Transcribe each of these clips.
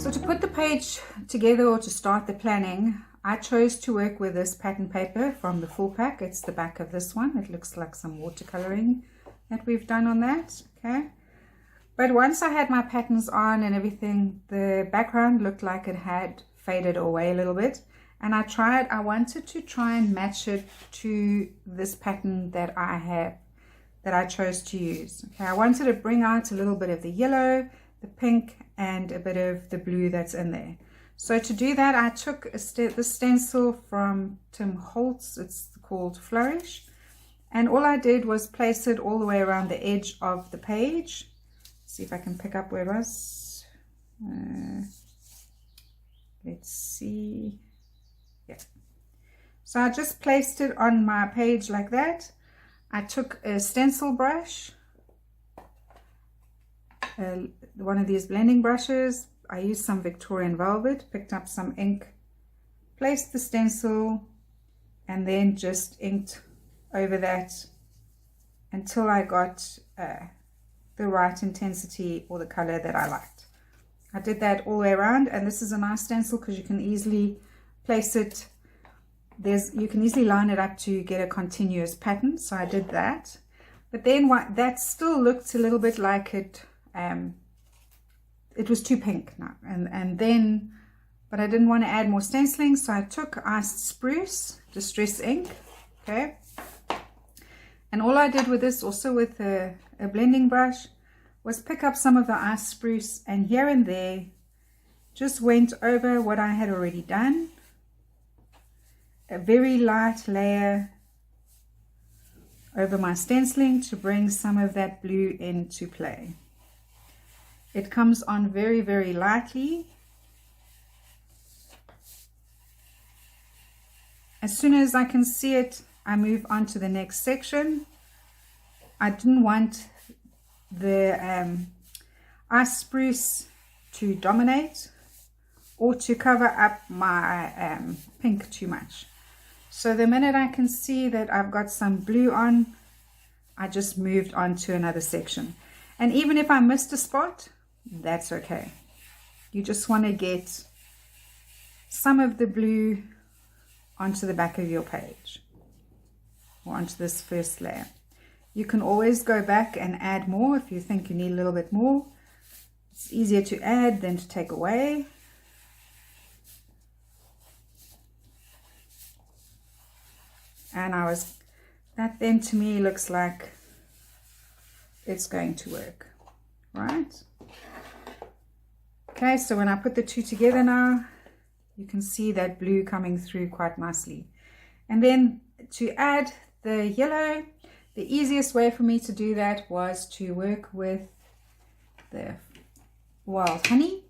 So to put the page together, or to start the planning, I chose to work with this pattern paper from the full pack. It's the back of this one. It looks like some watercoloring that we've done on that. Okay. But once I had my patterns on and everything, the background looked like it had faded away a little bit. And I wanted to try and match it to this pattern that I chose to use. Okay, I wanted to bring out a little bit of the yellow, the pink, and a bit of the blue that's in there. So to do that, I took the stencil from Tim Holtz. It's called Flourish. And all I did was place it all the way around the edge of the page. See if I can pick up where it was. Let's see. Yeah. So I just placed it on my page like that. I took a stencil brush, one of these blending brushes. I used some Victorian velvet, picked up some ink, placed the stencil, and then just inked over that until I got the right intensity or the color that I liked. I did that all the way around, and this is a nice stencil because you can easily place it. You can easily line it up to get a continuous pattern. So I did that, but then that still looked a little bit like it was too pink now, but I didn't want to add more stenciling, so I took iced spruce distress ink. Okay, and all I did with this, also with a blending brush, was pick up some of the iced spruce, and here and there just went over what I had already done. A very light layer over my stenciling to bring some of that blue into play. It comes on very, very lightly. As soon as I can see it, I move on to the next section. I didn't want the ice spruce to dominate or to cover up my pink too much. So the minute I can see that I've got some blue on, I just moved on to another section. And even if I missed a spot, that's okay. You just want to get some of the blue onto the back of your page or onto this first layer. You can always go back and add more if you think you need a little bit more. It's easier to add than to take away. And that then to me looks like it's going to work, right? Okay, so when I put the two together now, you can see that blue coming through quite nicely. And then to add the yellow, the easiest way for me to do that was to work with the wild honey,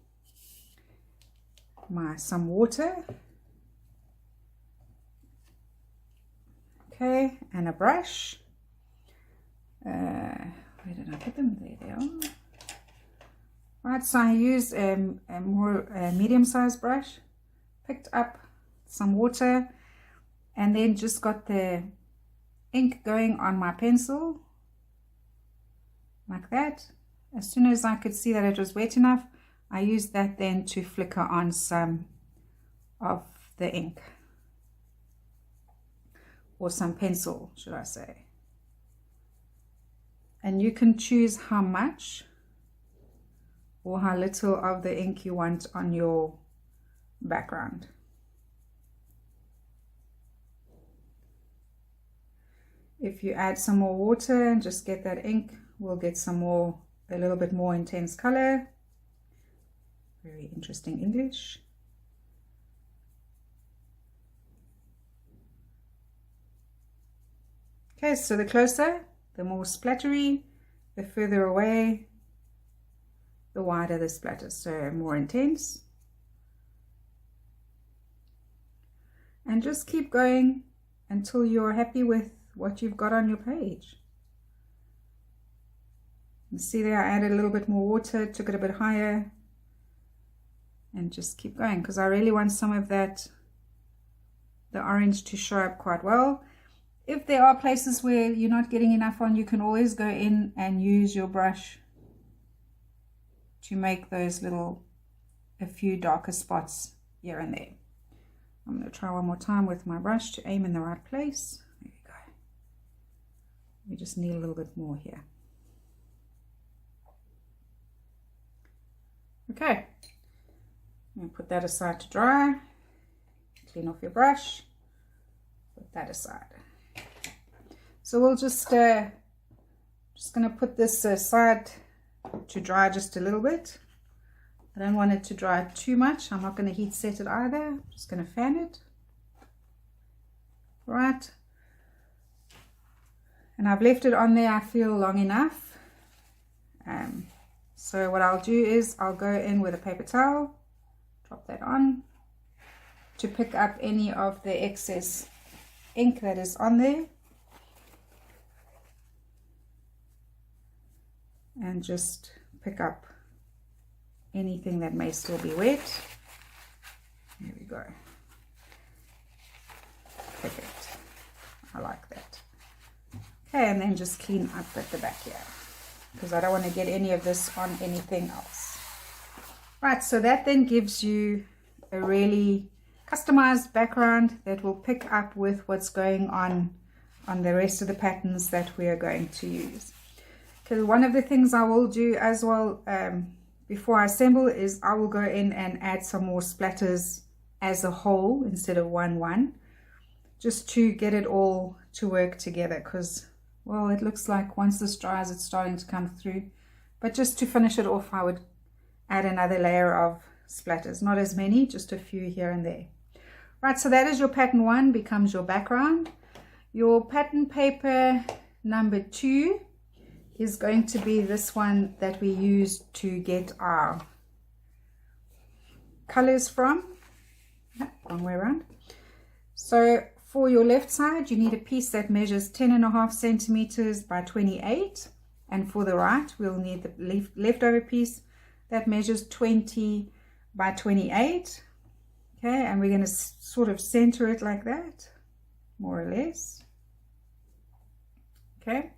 some water, okay, and a brush. Where did I put them? There they are. Right, so I used a more medium-sized brush, picked up some water, and then just got the ink going on my pencil like that. As soon as I could see that it was wet enough, I used that then to flicker on some of the ink, or some pencil, should I say. And you can choose how much or how little of the ink you want on your background. If you add some more water and just get that ink, we'll get a little bit more intense color. Very interesting English. Okay, so the closer, the more splattery, the further away, the wider the splatter, so more intense. And just keep going until you're happy with what you've got on your page. You see there, I added a little bit more water, took it a bit higher, and just keep going because I really want some of that, the orange, to show up quite well. If there are places where you're not getting enough on, you can always go in and use your brush to make those little a few darker spots here and there. I'm going to try one more time with my brush to aim in the right place. There we go. We just need a little bit more here. Okay, I'm going to put that aside to dry. Clean off your brush. Put that aside. So we'll just going to put this aside to dry just a little bit. I don't want it to dry too much. I'm not going to heat set it either. I'm just going to fan it. Right. And I've left it on there, I feel, long enough. So what I'll do is I'll go in with a paper towel, drop that on to pick up any of the excess ink that is on there. And just pick up anything that may still be wet. There we go. Perfect. I like that. Okay, and then just clean up at the back here, because I don't want to get any of this on anything else. Right, so that then gives you a really customized background that will pick up with what's going on the rest of the patterns that we are going to use. Because one of the things I will do as well before I assemble is I will go in and add some more splatters as a whole instead of one, just to get it all to work together, because, well, it looks like once this dries it's starting to come through. But just to finish it off, I would add another layer of splatters, not as many, just a few here and there. Right, so that is your pattern 1, becomes your background. Your pattern paper number 2 is going to be this one that we use to get our colors from. Wrong way around. So for your left side, you need a piece that measures 10.5 centimeters by 28. And for the right, we'll need the leftover piece that measures 20 by 28. Okay, and we're going to sort of center it like that, more or less. Okay.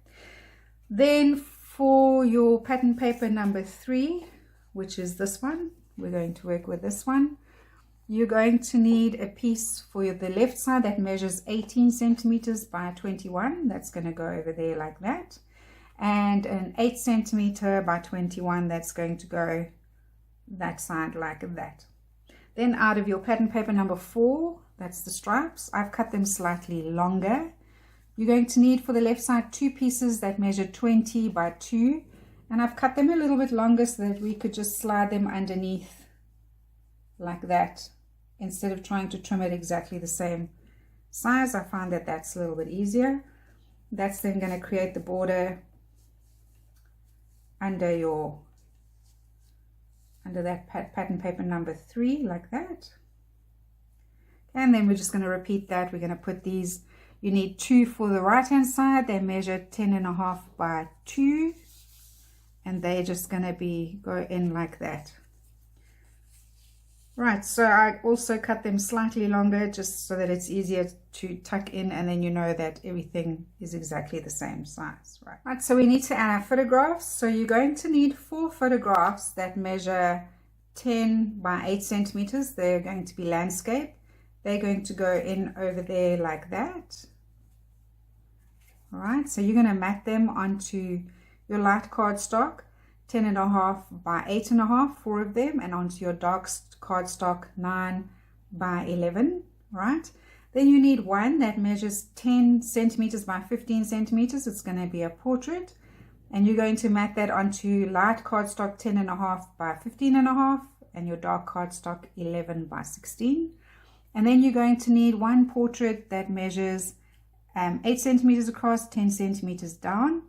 Then for your pattern paper number 3, which is this one, we're going to work with this one. You're going to need a piece for the left side that measures 18 centimeters by 21. That's going to go over there like that. And an 8 centimeter by 21 that's going to go that side like that. Then out of your pattern paper number 4, that's the stripes, I've cut them slightly longer. You're going to need for the left side 2 pieces that measure 20 by 2, and I've cut them a little bit longer so that we could just slide them underneath like that instead of trying to trim it exactly the same size. I find that that's a little bit easier. That's then going to create the border under that pattern paper number 3 like that. And then we're just going to repeat that. We're going to put these. You need 2 for the right hand side. They measure 10.5 by 2, and they're just going to go in like that. Right, so I also cut them slightly longer just so that it's easier to tuck in, and then you know that everything is exactly the same size. Right, so we need to add our photographs. So you're going to need 4 photographs that measure 10 by 8 centimeters. They're going to be landscape. They're going to go in over there like that. All right, so you're going to mat them onto your light cardstock, 10.5 by 8.5, 4 of them, and onto your dark cardstock, 9 by 11, right? Then you need one that measures 10 centimeters by 15 centimeters. It's going to be a portrait, and you're going to mat that onto light cardstock, 10.5 by 15.5, and your dark cardstock, 11 by 16. And then you're going to need one portrait that measures 8 centimeters across, 10 centimeters down,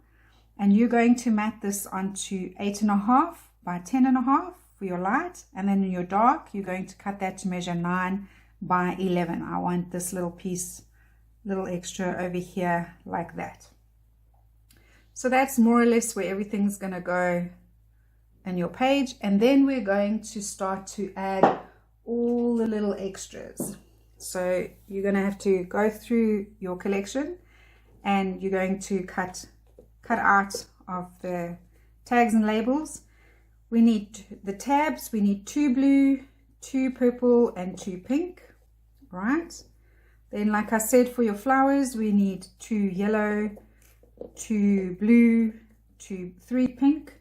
and you're going to mat this onto 8.5 by 10.5 for your light, and then in your dark you're going to cut that to measure 9 by 11. I want this little piece, little extra over here like that. So that's more or less where everything's going to go in your page, and then we're going to start to add all the little extras. So you're going to have to go through your collection, and you're going to cut out of the tags and labels We need the tabs, we need 2 blue, 2 purple and 2 pink, right? Then like I said, for your flowers, we need 2 yellow, 2 blue, 3 pink,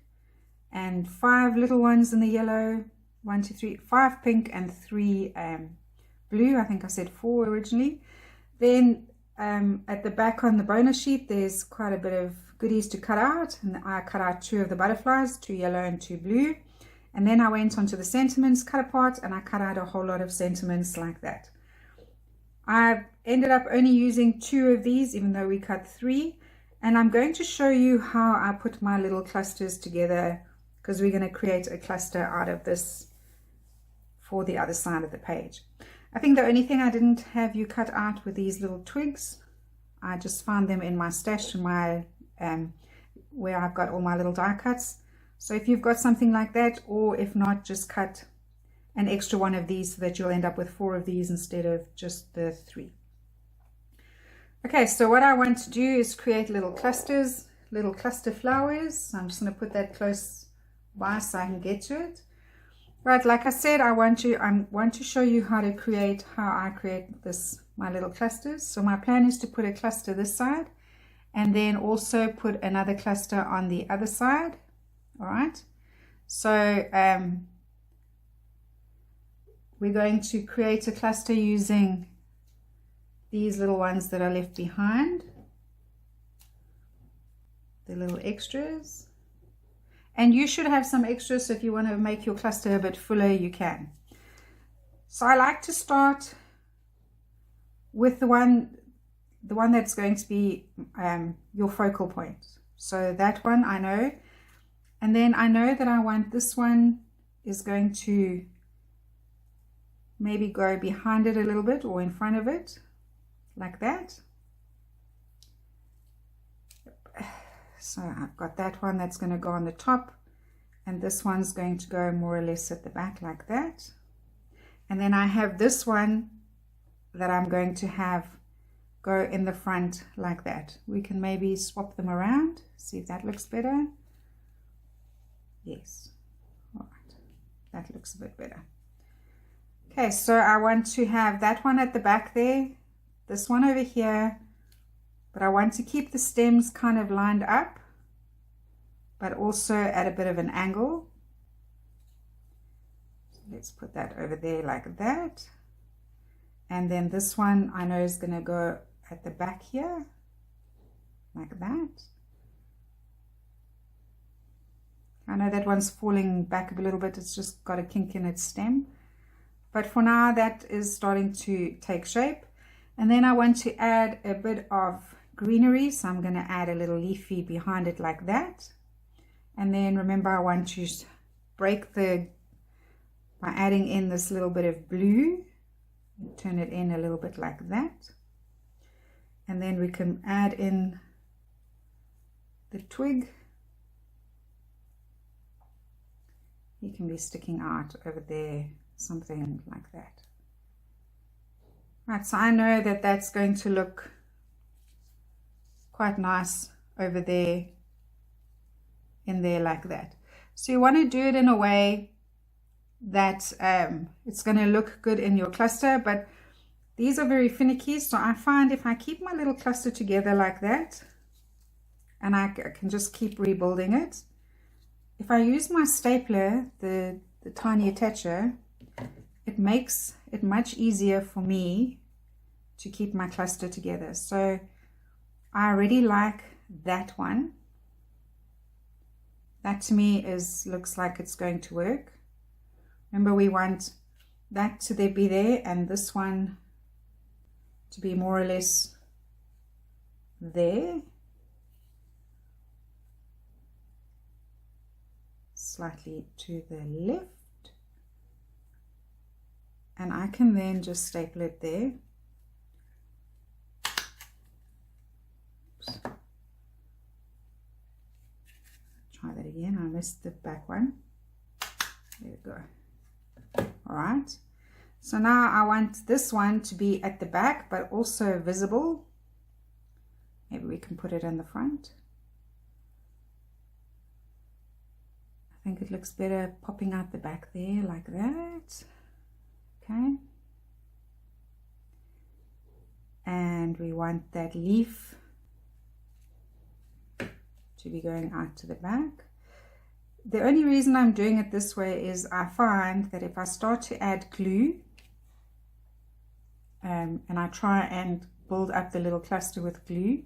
and 5 little ones in the yellow. 1, 2, 3, 5 pink and 3 blue. I think I said 4 originally. Then at the back on the bonus sheet, there's quite a bit of goodies to cut out, and I cut out 2 of the butterflies, 2 yellow and 2 blue. And then I went onto the sentiments, cut apart, and I cut out a whole lot of sentiments like that. I've ended up only using 2 of these, even though we cut 3. And I'm going to show you how I put my little clusters together, because we're going to create a cluster out of this for the other side of the page. I think the only thing I didn't have you cut out were these little twigs. I just found them in my stash, in my where I've got all my little die cuts. So if you've got something like that, or if not, just cut an extra one of these so that you'll end up with 4 of these instead of just the 3. Okay, so what I want to do is create little clusters, little cluster flowers. So I'm just going to put that close by so I can get to it. Right, like I said, I want to show you how I create my little clusters. So my plan is to put a cluster this side, and then also put another cluster on the other side. All right, so we're going to create a cluster using these little ones that are left behind, the little extras. And you should have some extras, so if you want to make your cluster a bit fuller, you can. So I like to start with the one that's going to be your focal point. So that one I know. And then I know that I want this one is going to maybe go behind it a little bit or in front of it, like that. So I've got that one that's going to go on the top, and this one's going to go more or less at the back like that. And then I have this one that I'm going to have go in the front like that. We can maybe swap them around, see if that looks better. Yes, all right, that looks a bit better. Okay, so I want to have that one at the back there, this one over here, but I want to keep the stems kind of lined up, but also at a bit of an angle. So let's put that over there like that. And then this one I know is going to go at the back here, like that. I know that one's falling back a little bit, it's just got a kink in its stem. But for now, that is starting to take shape. And then I want to add a bit of greenery, so I'm going to add a little leafy behind it like that. And then remember, I want to break by adding in this little bit of blue, turn it in a little bit like that. And then we can add in the twig. He can be sticking out over there, something like that. Right, so I know that that's going to look quite nice over there, in there like that. So you want to do it in a way that it's going to look good in your cluster, but these are very finicky. So I find if I keep my little cluster together like that, and I can just keep rebuilding it. If I use my stapler, the tiny attacher, it makes it much easier for me to keep my cluster together. So I really like that one. That to me looks like it's going to work. Remember, we want that to be there and this one to be more or less there. Slightly to the left. And I can then just staple it there. Oops. Try that again. I missed the back one. There we go. All right. So now I want this one to be at the back, but also visible. Maybe we can put it in the front. I think it looks better popping out the back there like that. Okay. And we want that leaf to be going out to the back. The only reason I'm doing it this way is I find that if I start to add glue and I try and build up the little cluster with glue,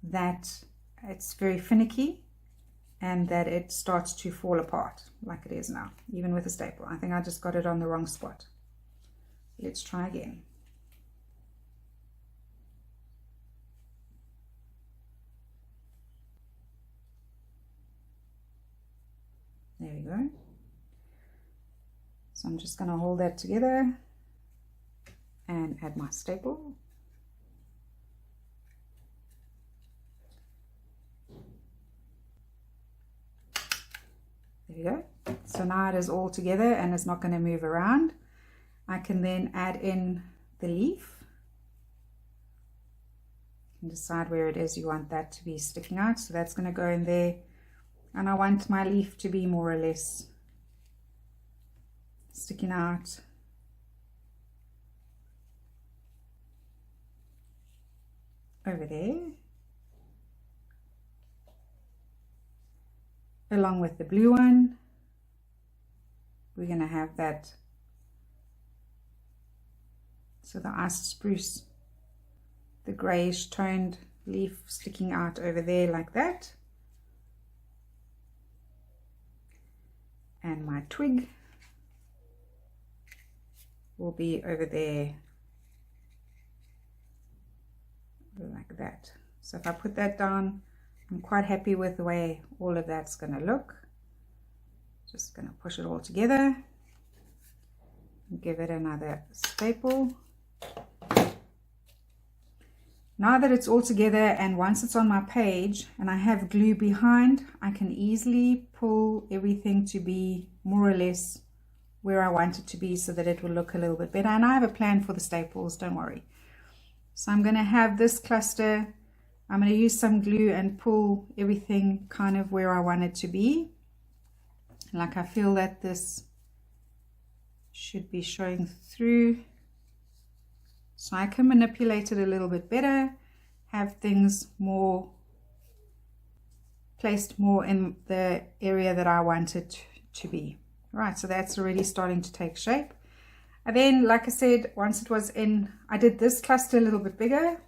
that it's very finicky and that it starts to fall apart like it is now, even with a staple. I think I just got it on the wrong spot. Let's try again. There we go. So I'm just going to hold that together and add my staple. There we go. So now it is all together and it's not going to move around. I can then add in the leaf and decide where it is you want that to be sticking out. So that's going to go in there. And I want my leaf to be more or less sticking out over there, along with the blue one. We're going to have that, so the ice spruce, the grayish toned leaf sticking out over there like that. And my twig will be over there like that. So if I put that down, I'm quite happy with the way all of that's going to look. Just going to push it all together and give it another staple. Now that it's all together and once it's on my page and I have glue behind, I can easily pull everything to be more or less where I want it to be so that it will look a little bit better. And I have a plan for the staples, don't worry. So I'm going to have this cluster. I'm going to use some glue and pull everything kind of where I want it to be. Like I feel that this should be showing through. So I can manipulate it a little bit better, have things more placed more in the area that I want it to be. Right, so that's already starting to take shape. And then, like I said, once it was in, I did this cluster a little bit bigger.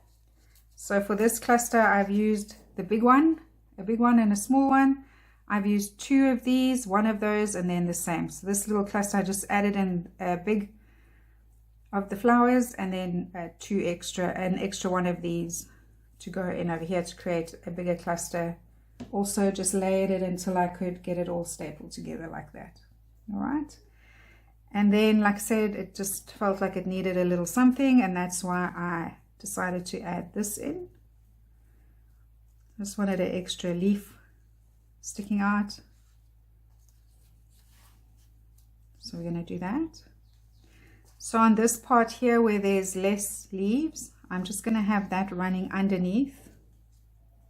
So for this cluster, I've used the big one, a big one and a small one. I've used two of these, one of those, and then the same. So this little cluster, I just added in a big of the flowers and then an extra one of these to go in over here to create a bigger cluster. Also just layered it until I could get it all stapled together like that. All right. And then, like I said, it just felt like it needed a little something, and that's why I decided to add this in. Just wanted an extra leaf sticking out. So we're going to do that. So on this part here where there's less leaves, I'm just going to have that running underneath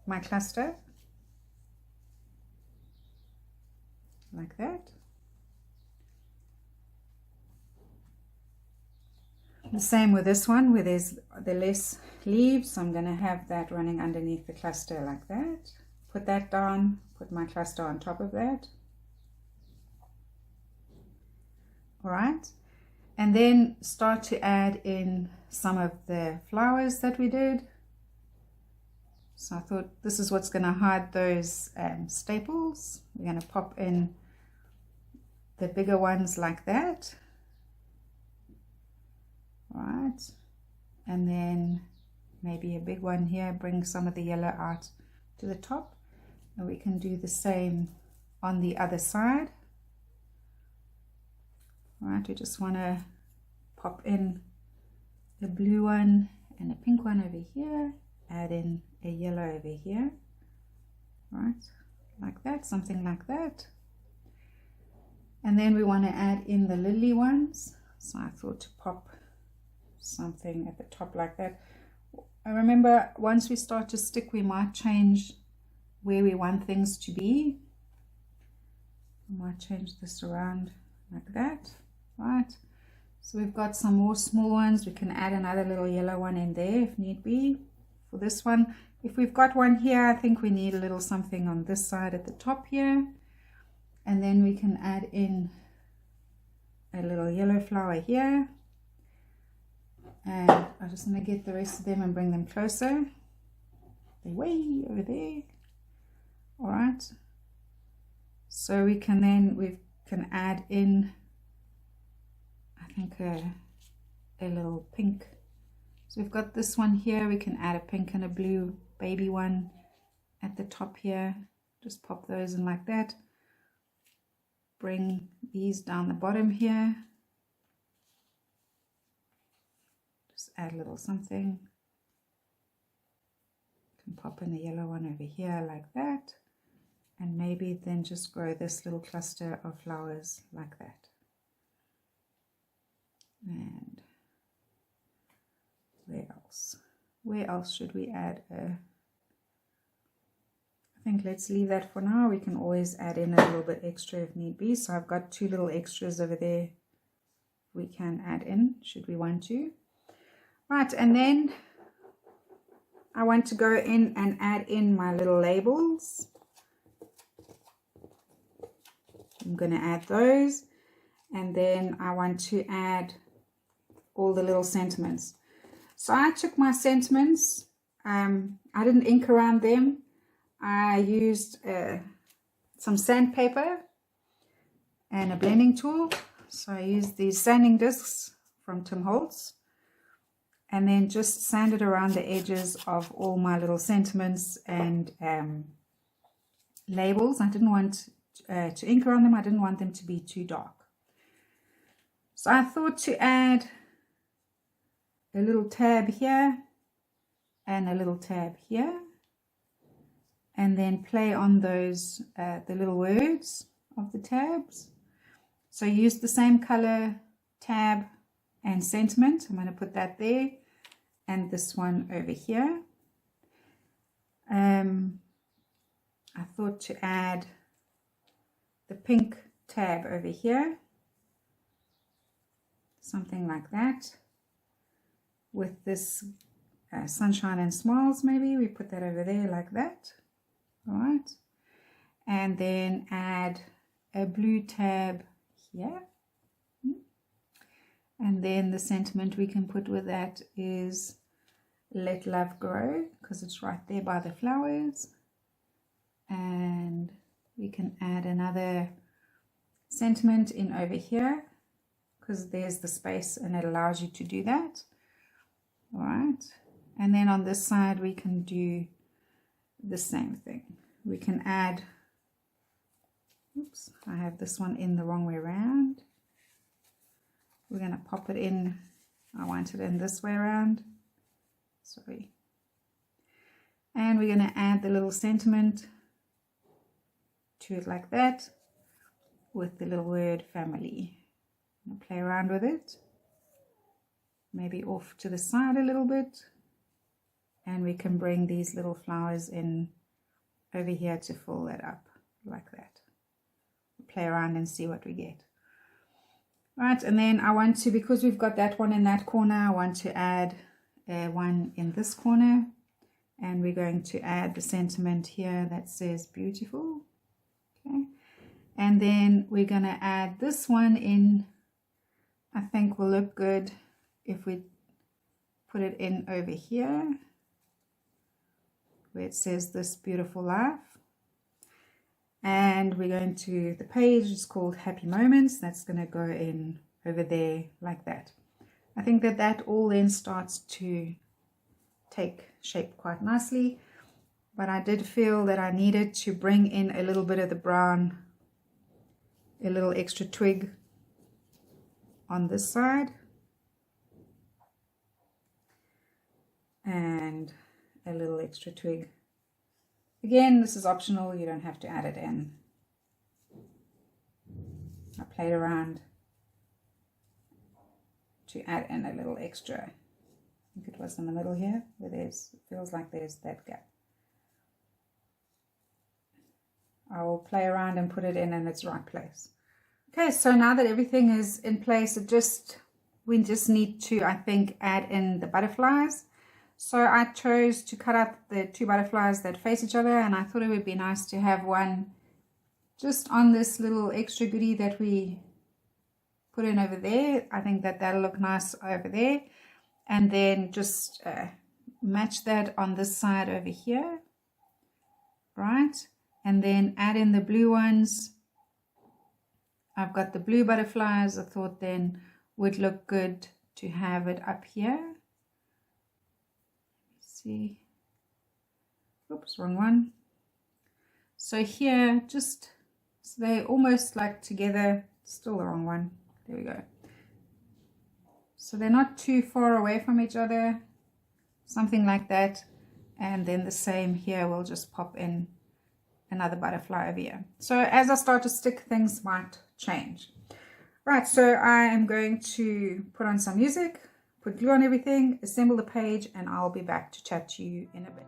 my cluster. Like that. The same with this one where there's the less leaves. So I'm going to have that running underneath the cluster like that. Put that down, put my cluster on top of that. All right. And then start to add in some of the flowers that we did. So I thought this is what's going to hide those staples. We're going to pop in the bigger ones like that. Right. And then maybe a big one here, bring some of the yellow out to the top. And we can do the same on the other side. Right, we just want to pop in the blue one and a pink one over here, add in a yellow over here, right, like that, something like that. And then we want to add in the lily ones, so I thought to pop something at the top like that. I remember once we start to stick, we might change where we want things to be. might change this around like that, right? So we've got some more small ones. We can add another little yellow one in there if need be. For this one, if we've got one here, I think we need a little something on this side at the top here. And then we can add in a little yellow flower here. And I'm just going to get the rest of them and bring them closer. They're way over there. All right. So we can add in, I think, a little pink. So we've got this one here. We can add a pink and a blue baby one at the top here. Just pop those in like that. Bring these down the bottom here. Just add a little something. Can pop in a yellow one over here like that. And maybe then just grow this little cluster of flowers like that. And where else? Where else should we add I think let's leave that for now. We can always add in a little bit extra if need be. So I've got two little extras over there we can add in should we want to. Right, and then I want to go in and add in my little labels. I'm going to add those, and then I want to add all the little sentiments. So I took my sentiments, I didn't ink around them. I used some sandpaper and a blending tool. So I used these sanding discs from Tim Holtz, and then just sanded around the edges of all my little sentiments and labels. I didn't want to ink around them. I didn't want them to be too dark. So I thought to add a little tab here and a little tab here, and then play on those the little words of the tabs. So use the same color tab and sentiment. I'm going to put that there, and this one over here. I thought to add the pink tab over here, something like that, with this sunshine and smiles. Maybe we put that over there like that. All right, and then add a blue tab here, and then the sentiment we can put with that is let love grow, because it's right there by the flowers. And we can add another sentiment in over here, because there's the space and it allows you to do that. All right, and then on this side we can do the same thing. We can add, oops, I have this one in the wrong way around. We're going to pop it in, I want it in this way around, sorry. And we're going to add the little sentiment to it like that, with the little word family. I'm going to play around with it, maybe off to the side a little bit, and we can bring these little flowers in over here to fill that up like that. Play around and see what we get. Right, and then I want to, because we've got that one in that corner, I want to add one in this corner, and we're going to add the sentiment here that says beautiful. Okay, and then we're going to add this one in. I think will look good if we put it in over here where it says this beautiful life. And we're going to, the page is called Happy Moments. That's going to go in over there like that. I think that that all then starts to take shape quite nicely. But I did feel that I needed to bring in a little bit of the brown, a little extra twig on this side. And a little extra twig. Again, this is optional, you don't have to add it in. I played around to add in a little extra. I think it was in the middle here, where there's, it feels like there's that gap. I will play around and put it in its right place. Okay, so now that everything is in place, we just need to, I think, add in the butterflies. So I chose to cut out the 2 butterflies that face each other, and I thought it would be nice to have one just on this little extra goodie that we put in over there. I think that that'll look nice over there. And then just match that on this side over here, right? And then add in the blue ones. I've got the blue butterflies. I thought then would look good to have it up here. Let's see. Oops, wrong one. So here, just so they're almost like together. Still the wrong one. There we go. So they're not too far away from each other, something like that. And then the same here, we'll just pop in another butterfly over here. So as I start to stick, things might change. Right, so I am going to put on some music, put glue on everything, assemble the page, and I'll be back to chat to you in a bit.